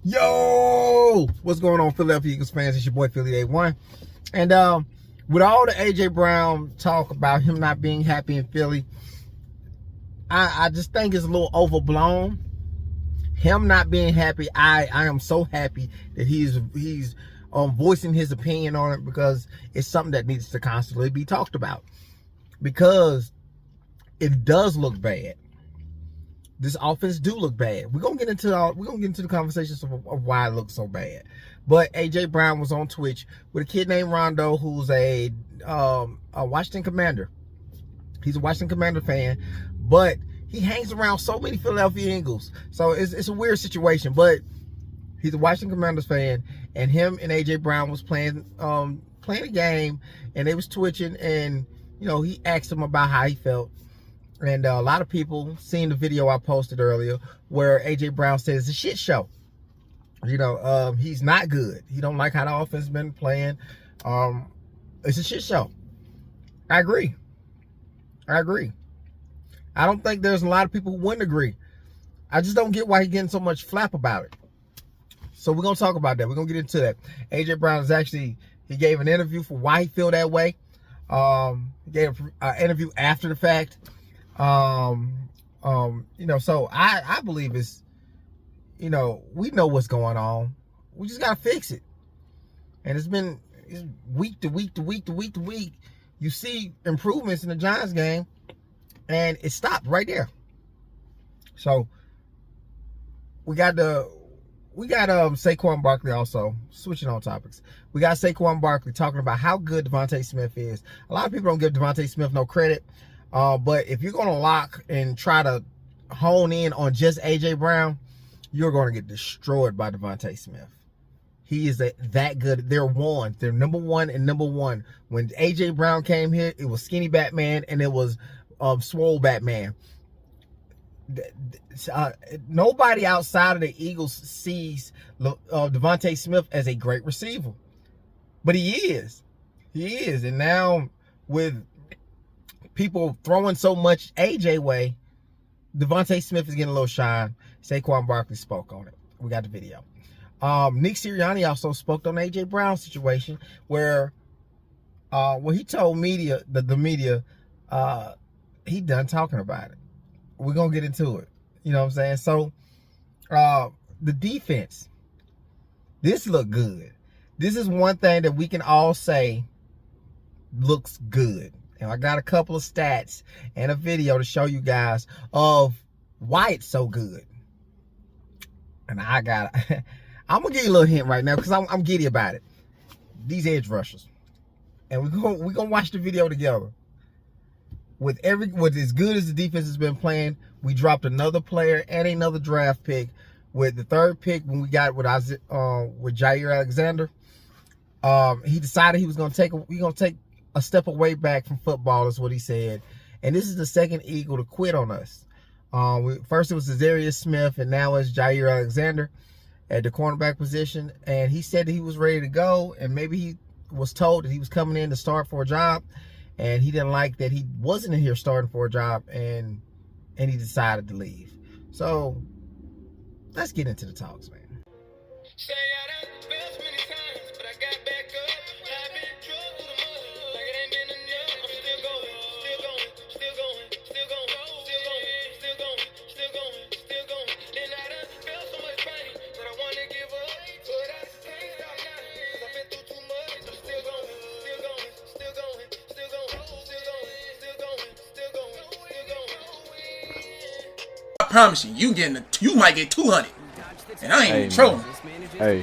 Yo, what's going on, Philadelphia Eagles fans? It's your boy Philly A1. And with all the AJ Brown talk about him not being happy in Philly, I just think it's a little overblown. Him not being happy, I am so happy that he's voicing his opinion on it, because it's something that needs to constantly be talked about, because it does look bad. This offense do look bad. We're gonna get into the conversations of why it looks so bad. But AJ Brown was on Twitch with a kid named Rondo, who's a Washington Commander. He's a Washington Commander fan, but he hangs around so many Philadelphia Eagles. So it's a weird situation. But he's a Washington Commanders fan, and him and AJ Brown was playing a game, and they was twitching, and he asked him about how he felt. And a lot of people seen the video I posted earlier where AJ Brown says it's a shit show. He's not good. He don't like how the offense has been playing. It's a shit show. I agree. I don't think there's a lot of people who wouldn't agree. I just don't get why he's getting so much flap about it. So we're going to talk about that. We're going to get into that. AJ Brown he gave an interview for why he feel that way. He gave an interview after the fact. So I believe it's, we know what's going on. We just got to fix it. And it's week to week. You see improvements in the Giants game, and it stopped right there. So we got Saquon Barkley also, switching on topics. We got Saquon Barkley talking about how good Devontae Smith is. A lot of people don't give Devontae Smith no credit. But if you're going to lock and try to hone in on just AJ Brown, you're going to get destroyed by Devontae Smith. He is that good. They're number one and number one. When AJ Brown came here, it was skinny Batman and it was swole Batman. Nobody outside of the Eagles sees Devontae Smith as a great receiver. But he is. And now with people throwing so much AJ way, Devontae Smith is getting a little shine. Saquon Barkley spoke on it. We got the video. Nick Sirianni also spoke on AJ Brown's situation, where he told the media he done talking about it. We're gonna get into it. You know what I'm saying? So the defense, this looked good. This is one thing that we can all say looks good. And I got a couple of stats and a video to show you guys of why it's so good. And I'm gonna give you a little hint right now, because I'm giddy about it. These edge rushers, and we're gonna watch the video together. With as good as the defense has been playing, we dropped another player and another draft pick. With the third pick, when we got with Jair Alexander, he decided he was gonna take a step away back from football, is what he said. And this is the second Eagle to quit on us. First it was Za'Darius Smith, and now it's Jair Alexander at the cornerback position. And he said that he was ready to go, and maybe he was told that he was coming in to start for a job, and he didn't like that he wasn't in here starting for a job, and he decided to leave. So let's get into the talks, man. I promise you, you might get 200, and I ain't even trolling. Hey,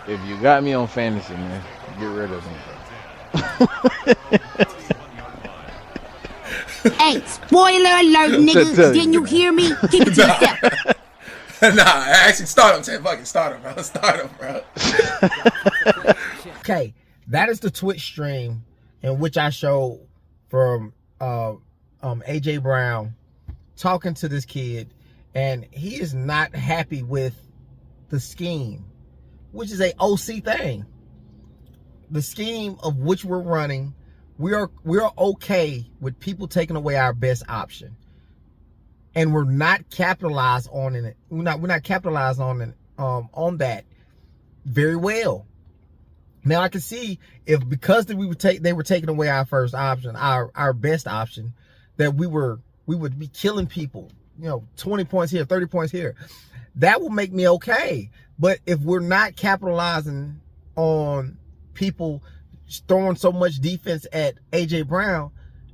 if you got me on fantasy, man, get rid of me. Hey, spoiler alert, nigga! Didn't you hear me? Keep it to yourself. Nah, actually, start him, fucking start him, bro. Okay, that is the Twitch stream in which I showed from AJ Brown talking to this kid, and he is not happy with the scheme, which is a OC thing. The scheme of which we're running, we are okay with people taking away our best option. and we're not capitalized on it. We're not capitalized on it on that very well. Now I can see if because they were taking away our first option, our best option, that we would be killing people. 20 points here, 30 points here. That will make me okay. But if we're not capitalizing on people throwing so much defense at A.J. Brown,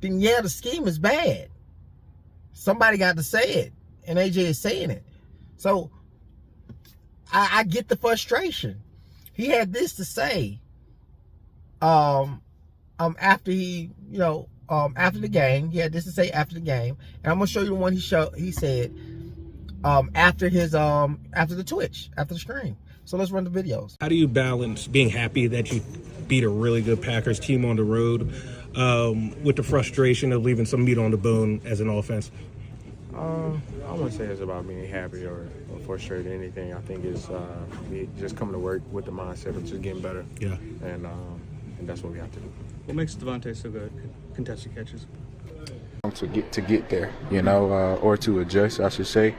then yeah, the scheme is bad. Somebody got to say it, and A.J. is saying it. So I get the frustration. He had this to say after after the game. He had this to say after the game, and I'm gonna show you the one he said after the Twitch, after the stream. So let's run the videos. How do you balance being happy that you beat a really good Packers team on the road with the frustration of leaving some meat on the bone as an offense? I wouldn't say it's about being happy or frustrated or anything. I think it's just coming to work with the mindset of just getting better. Yeah. And that's what we have to do. What makes Devontae so good? Contested catches. To get there, or to adjust, I should say,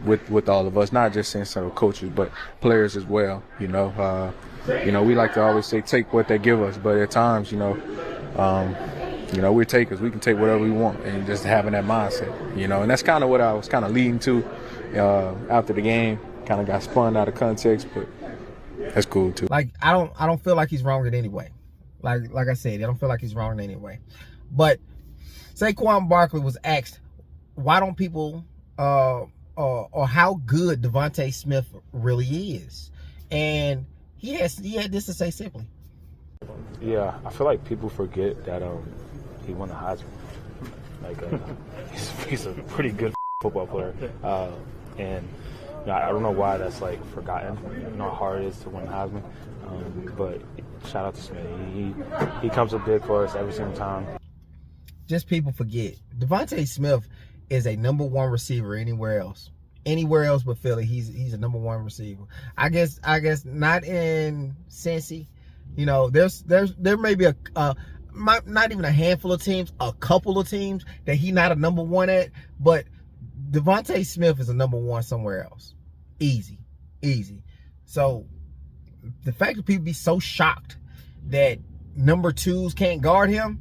with all of us, not just in some coaches, but players as well. We like to always say take what they give us, but at times, we're takers. We can take whatever we want, and just having that mindset, and that's kind of what I was kind of leading to after the game. Kind of got spun out of context, but that's cool too. Like I don't feel like he's wrong in any way. Like I said, I don't feel like he's wrong in any way. But Saquon Barkley was asked, why don't people or how good Devontae Smith really is, and he had this to say simply. Yeah, I feel like people forget that he won the Heisman. He's a pretty good football player, and I don't know why that's forgotten. How hard it is to win the Heisman, but shout out to Smith. He comes up big for us every single time. Just people forget. Devontae Smith is a number one receiver anywhere else. Anywhere else but Philly, he's a number one receiver. I guess not in Cincy. There may be not even a handful of teams, a couple of teams that he's not a number one at, but Devontae Smith is a number one somewhere else. Easy. So the fact that people be so shocked that number twos can't guard him,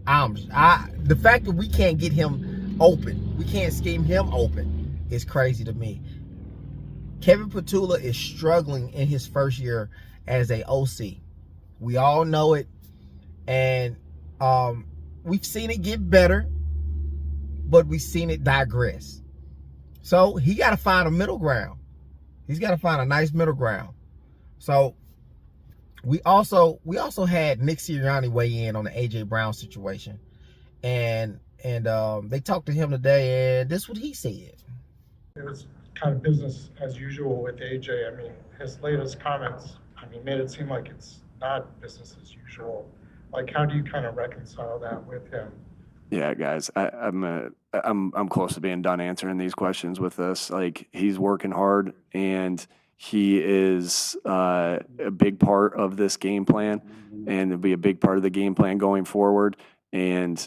the fact that we can't get him open, we can't scheme him open, is crazy to me. Kevin Petula is struggling in his first year as a OC. We all know it, and we've seen it get better, but we've seen it digress. So he got to find a middle ground. He's got to find a nice middle ground. So we also had Nick Sirianni weigh in on the AJ Brown situation, and they talked to him today, and this is what he said. It was kind of business as usual with AJ. I mean, his latest comments, made it seem like it's not business as usual. How do you kind of reconcile that with him? Yeah, guys, I'm close to being done answering these questions with this. He's working hard, and he is a big part of this game plan, and it'll be a big part of the game plan going forward. And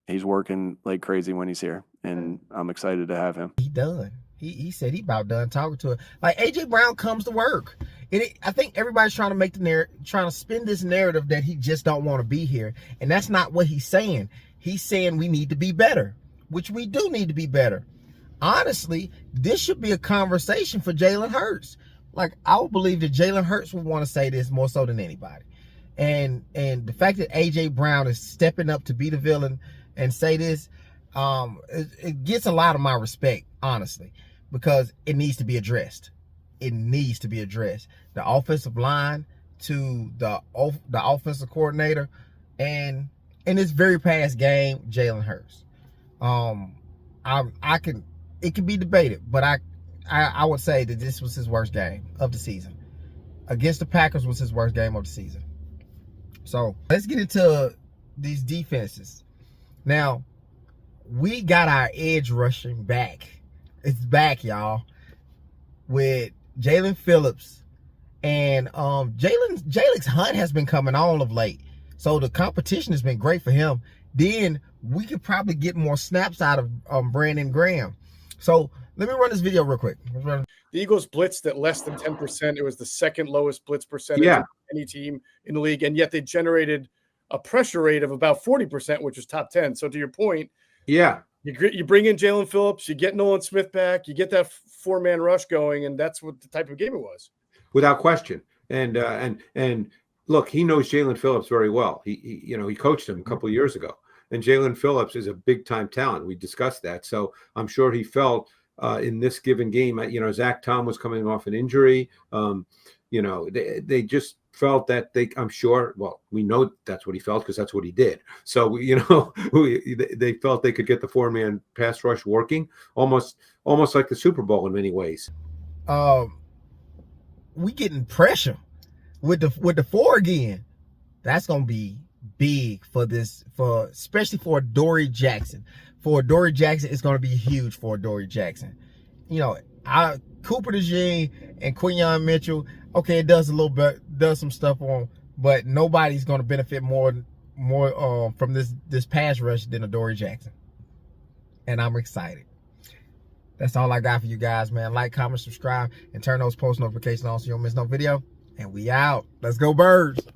he's working like crazy when he's here, and I'm excited to have him. He done. He said he about done talking to it. AJ Brown comes to work. I think everybody's trying to spin this narrative that he just don't want to be here, and that's not what he's saying. He's saying we need to be better, which we do need to be better. Honestly, this should be a conversation for Jalen Hurts. I would believe that Jalen Hurts would want to say this more so than anybody. And the fact that AJ Brown is stepping up to be the villain and say this, it gets a lot of my respect, honestly, because it needs to be addressed. It needs to be addressed. The offensive line to the offensive coordinator, and in this very past game, Jalen Hurts. It can be debated, but I would say that this was his worst game of the season. Against the Packers was his worst game of the season. So let's get into these defenses. Now, we got our edge rushing back. It's back, y'all, with Jalen Phillips, and Jalen Hunt has been coming on of late. So the competition has been great for him. Then we could probably get more snaps out of Brandon Graham. So let me run this video real quick. The Eagles blitzed at less than 10%. It was the second lowest blitz percentage of any team in the league, and yet they generated a pressure rate of about 40%, which was top 10. So to your point, you bring in Jalen Phillips, you get Nolan Smith back, you get that 4-man rush going, and that's what the type of game it was. Without question. And look, he knows Jalen Phillips very well. He coached him a couple of years ago. And Jalen Phillips is a big-time talent. We discussed that. So I'm sure he felt in this given game, Zach Tom was coming off an injury. They just felt that I'm sure, well, we know that's what he felt because that's what he did. So, they felt they could get the 4-man pass rush working almost like the Super Bowl in many ways. We getting pressure with the 4 again. That's going to be big especially for Dory Jackson. For Dory Jackson, it's going to be huge for Dory Jackson. Cooper DeJean and Quinyon Mitchell, okay, it does some stuff on them, but nobody's going to benefit more from this pass rush than a Dory Jackson. And I'm excited. That's all I got for you guys, man. Like, comment, subscribe, and turn those post notifications on so you don't miss no video. And we out. Let's go, Birds.